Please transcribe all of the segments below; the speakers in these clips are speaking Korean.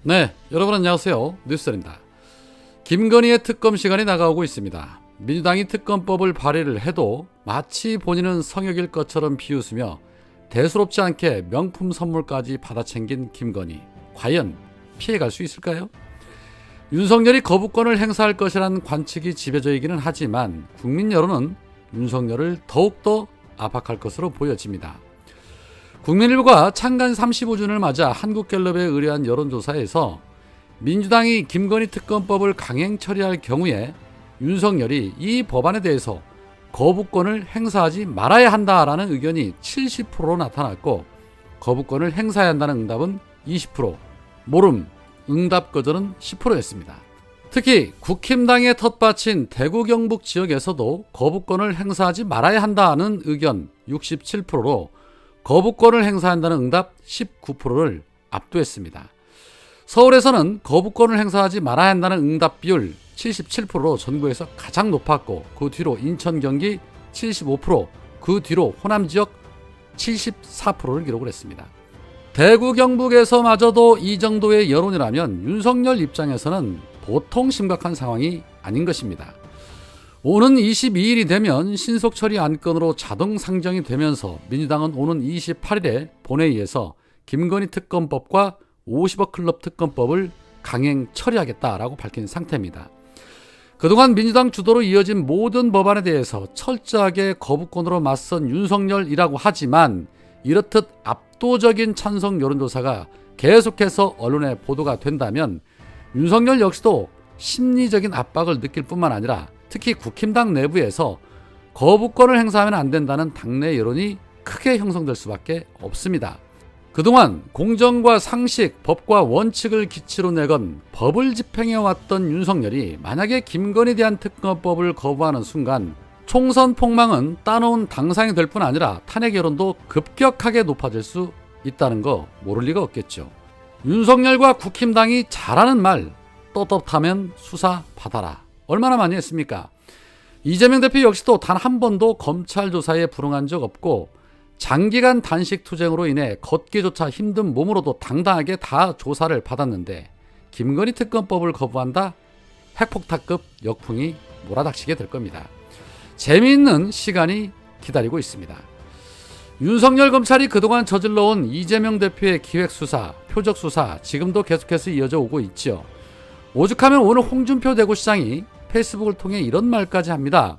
네, 여러분 안녕하세요. 뉴스입니다. 김건희의 특검 시간이 다가오고 있습니다. 민주당이 특검법을 발의를 해도 마치 본인은 성역일 것처럼 비웃으며 대수롭지 않게 명품 선물까지 받아챙긴 김건희. 과연 피해갈 수 있을까요? 윤석열이 거부권을 행사할 것이라는 관측이 지배적이기는 하지만 국민 여론은 윤석열을 더욱더 압박할 것으로 보여집니다. 국민일보가 창간 35주년을 맞아 한국갤럽에 의뢰한 여론조사에서 민주당이 김건희 특검법을 강행 처리할 경우에 윤석열이 이 법안에 대해서 거부권을 행사하지 말아야 한다라는 의견이 70%로 나타났고, 거부권을 행사해야 한다는 응답은 20%, 모름, 응답 거절은 10%였습니다. 특히 국힘당의 텃밭인 대구 경북 지역에서도 거부권을 행사하지 말아야 한다는 의견 67%로 거부권을 행사한다는 응답 19%를 압도했습니다. 서울에서는 거부권을 행사하지 말아야 한다는 응답 비율 77%로 전국에서 가장 높았고, 그 뒤로 인천, 경기 75%, 그 뒤로 호남 지역 74%를 기록을 했습니다. 대구 경북에서마저도 이 정도의 여론이라면 윤석열 입장에서는 보통 심각한 상황이 아닌 것입니다. 오는 22일이 되면 신속처리 안건으로 자동 상정이 되면서 민주당은 오는 28일에 본회의에서 김건희 특검법과 50억 클럽 특검법을 강행 처리하겠다라고 밝힌 상태입니다. 그동안 민주당 주도로 이어진 모든 법안에 대해서 철저하게 거부권으로 맞선 윤석열이라고 하지만, 이렇듯 압도적인 찬성 여론조사가 계속해서 언론에 보도가 된다면 윤석열 역시도 심리적인 압박을 느낄 뿐만 아니라 특히 국힘당 내부에서 거부권을 행사하면 안 된다는 당내 여론이 크게 형성될 수밖에 없습니다. 그동안 공정과 상식, 법과 원칙을 기치로 내건 법을 집행해왔던 윤석열이 만약에 김건희에 대한 특검법을 거부하는 순간 총선 폭망은 따놓은 당상이 될 뿐 아니라 탄핵 여론도 급격하게 높아질 수 있다는 거 모를 리가 없겠죠. 윤석열과 국힘당이 잘하는 말, 떳떳하면 수사 받아라. 얼마나 많이 했습니까? 이재명 대표 역시도 단 한 번도 검찰 조사에 불응한 적 없고, 장기간 단식 투쟁으로 인해 걷기조차 힘든 몸으로도 당당하게 다 조사를 받았는데, 김건희 특검법을 거부한다? 핵폭탄급 역풍이 몰아닥치게 될 겁니다. 재미있는 시간이 기다리고 있습니다. 윤석열 검찰이 그동안 저질러온 이재명 대표의 기획수사, 표적수사 지금도 계속해서 이어져 오고 있죠. 오죽하면 오늘 홍준표 대구시장이 페이스북을 통해 이런 말까지 합니다.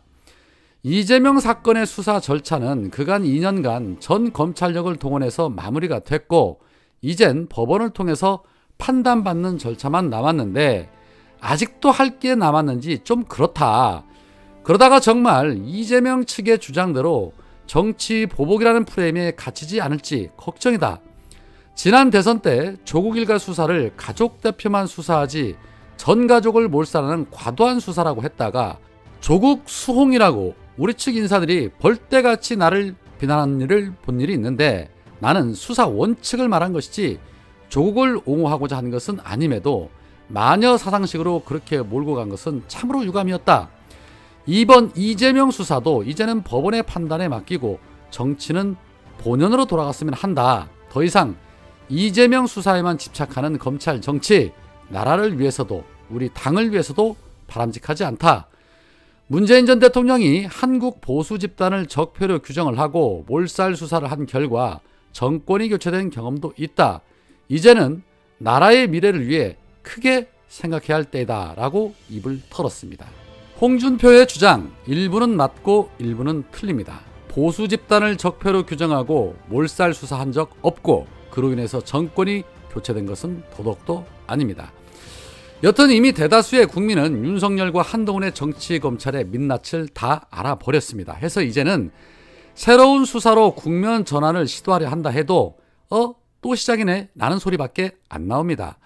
이재명 사건의 수사 절차는 그간 2년간 전 검찰력을 동원해서 마무리가 됐고, 이젠 법원을 통해서 판단받는 절차만 남았는데 아직도 할 게 남았는지 좀 그렇다. 그러다가 정말 이재명 측의 주장대로 정치 보복이라는 프레임에 갇히지 않을지 걱정이다. 지난 대선 때 조국 일가 수사를 가족 대표만 수사하지 전 가족을 몰살하는 과도한 수사라고 했다가 조국 수홍이라고 우리 측 인사들이 벌떼같이 나를 비난하는 일을 본 일이 있는데, 나는 수사 원칙을 말한 것이지 조국을 옹호하고자 한 것은 아님에도 마녀 사상식으로 그렇게 몰고 간 것은 참으로 유감이었다. 이번 이재명 수사도 이제는 법원의 판단에 맡기고 정치는 본연으로 돌아갔으면 한다. 더 이상 이재명 수사에만 집착하는 검찰 정치, 나라를 위해서도 우리 당을 위해서도 바람직하지 않다. 문재인 전 대통령이 한국 보수 집단을 적폐로 규정을 하고 몰살 수사를 한 결과 정권이 교체된 경험도 있다. 이제는 나라의 미래를 위해 크게 생각해야 할 때이다 라고 입을 털었습니다. 홍준표의 주장, 일부는 맞고 일부는 틀립니다. 보수 집단을 적폐로 규정하고 몰살 수사한 적 없고, 그로 인해서 정권이 교체된 것은 더더욱도 아닙니다. 여튼 이미 대다수의 국민은 윤석열과 한동훈의 정치 검찰의 민낯을 다 알아버렸습니다. 해서 이제는 새로운 수사로 국면 전환을 시도하려 한다 해도 또 시작이네 라는 소리밖에 안 나옵니다.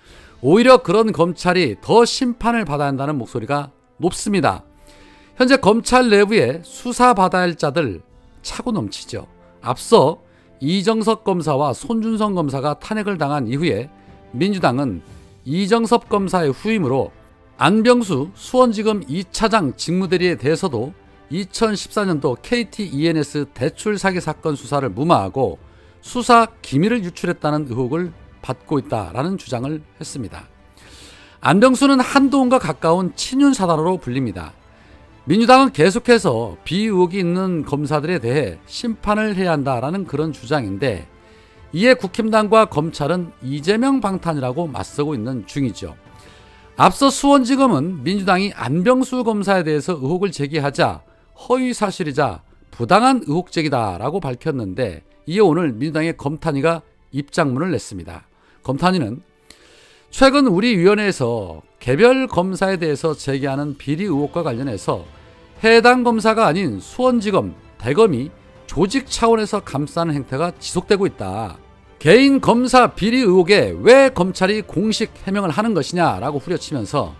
오히려 그런 검찰이 더 심판을 받아야 한다는 목소리가 높습니다. 현재 검찰 내부에 수사받아야 할 자들 차고 넘치죠. 앞서 이정석 검사와 손준성 검사가 탄핵을 당한 이후에 민주당은 이정섭 검사의 후임으로 안병수 수원지검 2차장 직무대리에 대해서도 2014년도 KT ENS 대출 사기 사건 수사를 무마하고 수사 기밀을 유출했다는 의혹을 받고 있다라는 주장을 했습니다. 안병수는 한동훈과 가까운 친윤사단으로 불립니다. 민주당은 계속해서 비의혹이 있는 검사들에 대해 심판을 해야 한다라는 그런 주장인데, 이에 국힘당과 검찰은 이재명 방탄이라고 맞서고 있는 중이죠. 앞서 수원지검은 민주당이 안병수 검사에 대해서 의혹을 제기하자 허위사실이자 부당한 의혹 제기다라고 밝혔는데, 이에 오늘 민주당의 검탄위가 입장문을 냈습니다. 검탄위는 최근 우리 위원회에서 개별 검사에 대해서 제기하는 비리 의혹과 관련해서 해당 검사가 아닌 수원지검, 대검이 조직 차원에서 감싸는 행태가 지속되고 있다. 개인 검사 비리 의혹에 왜 검찰이 공식 해명을 하는 것이냐라고 후려치면서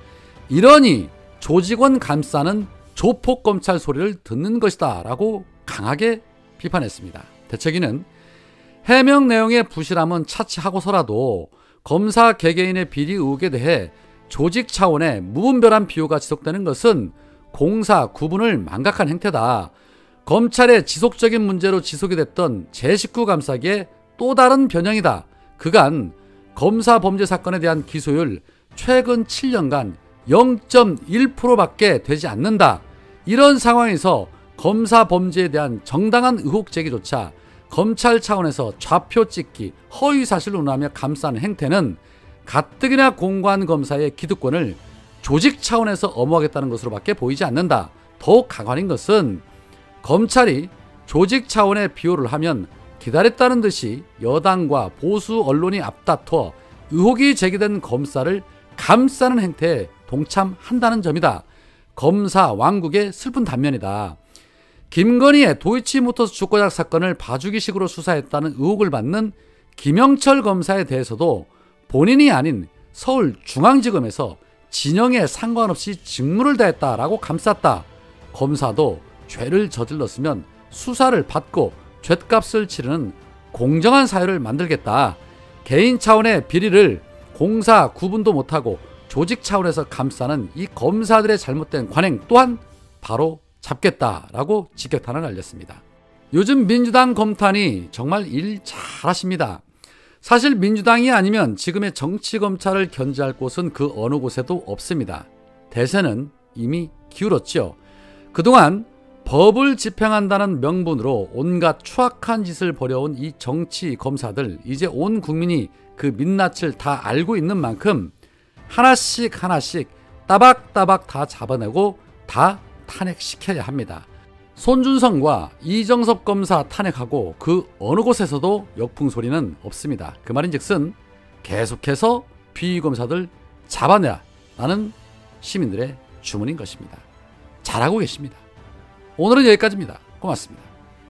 이러니 조직원 감싸는 조폭검찰 소리를 듣는 것이다 라고 강하게 비판했습니다. 대책위는 해명 내용의 부실함은 차치하고서라도 검사 개개인의 비리 의혹에 대해 조직 차원의 무분별한 비호가 지속되는 것은 공사 구분을 망각한 행태다. 검찰의 지속적인 문제로 지속이 됐던 제19 감사기의 또 다른 변형이다. 그간 검사 범죄 사건에 대한 기소율 최근 7년간 0.1%밖에 되지 않는다. 이런 상황에서 검사 범죄에 대한 정당한 의혹 제기조차 검찰 차원에서 좌표 찍기, 허위 사실을 운운하며 감싸는 행태는 가뜩이나 공고한 검사의 기득권을 조직 차원에서 엄호하겠다는 것으로밖에 보이지 않는다. 더욱 가관인 것은 검찰이 조직 차원의 비호를 하면 기다렸다는 듯이 여당과 보수 언론이 앞다퉈 의혹이 제기된 검사를 감싸는 행태에 동참한다는 점이다. 검사 왕국의 슬픈 단면이다. 김건희의 도이치모터스 주가조작 사건을 봐주기식으로 수사했다는 의혹을 받는 김영철 검사에 대해서도 본인이 아닌 서울중앙지검에서 진영에 상관없이 직무를 다했다라고 감쌌다. 검사도 죄를 저질렀으면 수사를 받고 죗값을 치르는 공정한 사회를 만들겠다. 개인 차원의 비리를 공사 구분도 못하고 조직 차원에서 감싸는 이 검사들의 잘못된 관행 또한 바로 잡겠다라고 직격탄을 날렸습니다. 요즘 민주당 검탄이 정말 일 잘하십니다. 사실 민주당이 아니면 지금의 정치검찰을 견제할 곳은 그 어느 곳에도 없습니다. 대세는 이미 기울었죠. 그동안 법을 집행한다는 명분으로 온갖 추악한 짓을 벌여온 이 정치검사들, 이제 온 국민이 그 민낯을 다 알고 있는 만큼 하나씩 하나씩 따박따박 다 잡아내고 다 탄핵시켜야 합니다. 손준성과 이정섭 검사 탄핵하고 그 어느 곳에서도 역풍소리는 없습니다. 그 말인즉슨 계속해서 비위검사들 잡아내라 라는 시민들의 주문인 것입니다. 잘하고 계십니다. 오늘은 여기까지입니다. 고맙습니다.